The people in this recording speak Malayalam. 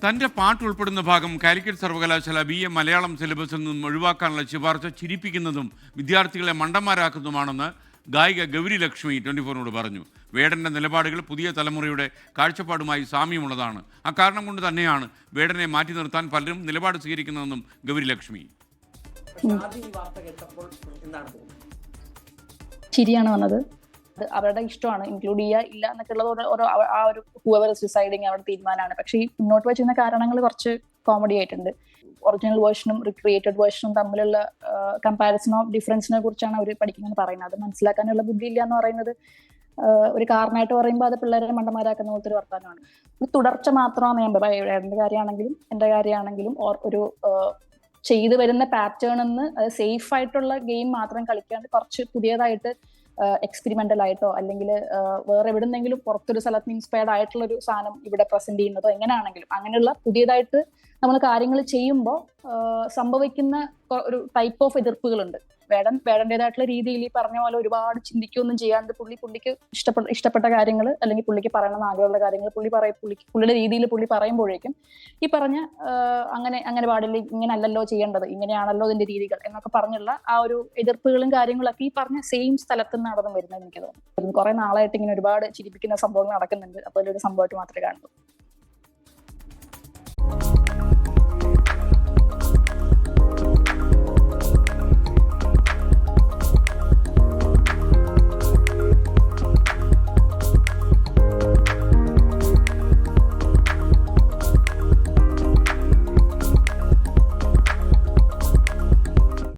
തന്റെ പാട്ട് ഉൾപ്പെടുന്ന ഭാഗം കാലിക്കറ്റ് സർവകലാശാല BA മലയാളം സിലബസിൽ നിന്നും ഒഴിവാക്കാനുള്ള ശുപാർശ ചിരിപ്പിക്കുന്നതും വിദ്യാർത്ഥികളെ മണ്ടന്മാരാക്കുന്നതുമാണെന്ന് ഗായിക ഗൗരി ലക്ഷ്മി 24നോട് പറഞ്ഞു. വേടന്റെ നിലപാടുകൾ പുതിയ തലമുറയുടെ കാഴ്ചപ്പാടുമായി സാമ്യമുള്ളതാണ്. അക്കാരണം കൊണ്ട് തന്നെയാണ് വേടനെ മാറ്റി നിർത്താൻ പലരും നിലപാട് സ്വീകരിക്കുന്നതെന്നും ഗൗരി ലക്ഷ്മി. ചിരിയാണ് വന്നത്. അവരുടെ ഇഷ്ടമാണ്, ഇൻക്ലൂഡ് ചെയ്യുക ഇല്ല എന്നൊക്കെ ഉള്ളത് ഓരോ ആ ഒരു ഹൂവർ സൂസൈഡിങ് അവരുടെ തീരുമാനമാണ്. പക്ഷേ ഈ മുന്നോട്ട് വെച്ചിരുന്ന കാരണങ്ങൾ കുറച്ച് കോമഡി ആയിട്ടുണ്ട്. ഒറിജിനൽ വേർഷനും റിക്രിയേറ്റഡ് വേർഷനും തമ്മിലുള്ള കമ്പാരിസണോ ഡിഫറൻസിനെ കുറിച്ചാണ് അവർ പഠിക്കുന്നത് പറയുന്നത്. അത് മനസ്സിലാക്കാനുള്ള ബുദ്ധി ഇല്ല എന്ന് പറയുന്നത് ഒരു കാരണമായിട്ട് പറയുമ്പോൾ അത് പിള്ളേരെ മണ്ടന്മാരാക്കുന്ന പോലത്തെ ഒരു വർത്തമാനമാണ്. ഒരു തുടർച്ച മാത്രമാണ് ഞാൻ എന്റെ കാര്യമാണെങ്കിലും എൻ്റെ കാര്യമാണെങ്കിലും ഒരു ചെയ്തു വരുന്ന പാറ്റേൺ എന്ന് അത് സേഫ് ആയിട്ടുള്ള ഗെയിം മാത്രം കളിക്കാണ്ട് കുറച്ച് പുതിയതായിട്ട് എക്സ്പെരിമെന്റൽ ആയിട്ടോ അല്ലെങ്കിൽ വേറെ എവിടെന്നെങ്കിലും പുറത്തൊരു സ്ഥലത്ത് ഇൻസ്പയർഡ് ആയിട്ടുള്ള ഒരു സാധനം ഇവിടെ പ്രസന്റ് ചെയ്യുന്നതോ എങ്ങനെയാണെങ്കിലും അങ്ങനെയുള്ള പുതിയതായിട്ട് നമ്മൾ കാര്യങ്ങൾ ചെയ്യുമ്പോൾ സംഭവിക്കുന്ന ഒരു ടൈപ്പ് ഓഫ് എതിർപ്പുകളുണ്ട്. വേടന്റേതായിട്ടുള്ള രീതിയിൽ ഈ പറഞ്ഞ പോലെ ഒരുപാട് ചിന്തിക്കുകയൊന്നും ചെയ്യാണ്ട് പുള്ളിക്ക് ഇഷ്ടപ്പെട്ട കാര്യങ്ങൾ അല്ലെങ്കിൽ പുള്ളിക്ക് പറയണമെന്ന് ആഗ്രഹമുള്ള കാര്യങ്ങൾ പുള്ളിയുടെ രീതിയിൽ പുള്ളി പറയുമ്പോഴേക്കും ഈ പറഞ്ഞ അങ്ങനെ പാടില്ല, ഇങ്ങനെ അല്ലല്ലോ ചെയ്യേണ്ടത്, ഇങ്ങനെയാണല്ലോ ഇതിന്റെ രീതികൾ എന്നൊക്കെ പറഞ്ഞുള്ള ആ ഒരു എതിർപ്പുകളും കാര്യങ്ങളൊക്കെ ഈ പറഞ്ഞ സെയിം സ്ഥലത്ത് നിന്ന് നടന്നു വരുന്നത് എനിക്ക് തോന്നുന്നു. കുറെ നാളായിട്ട് ഇങ്ങനെ ഒരുപാട് ചിരിപ്പിക്കുന്ന സംഭവങ്ങൾ നടക്കുന്നുണ്ട്. അപ്പോൾ ഒരു സംഭവമായിട്ട് മാത്രമേ കാണുള്ളൂ.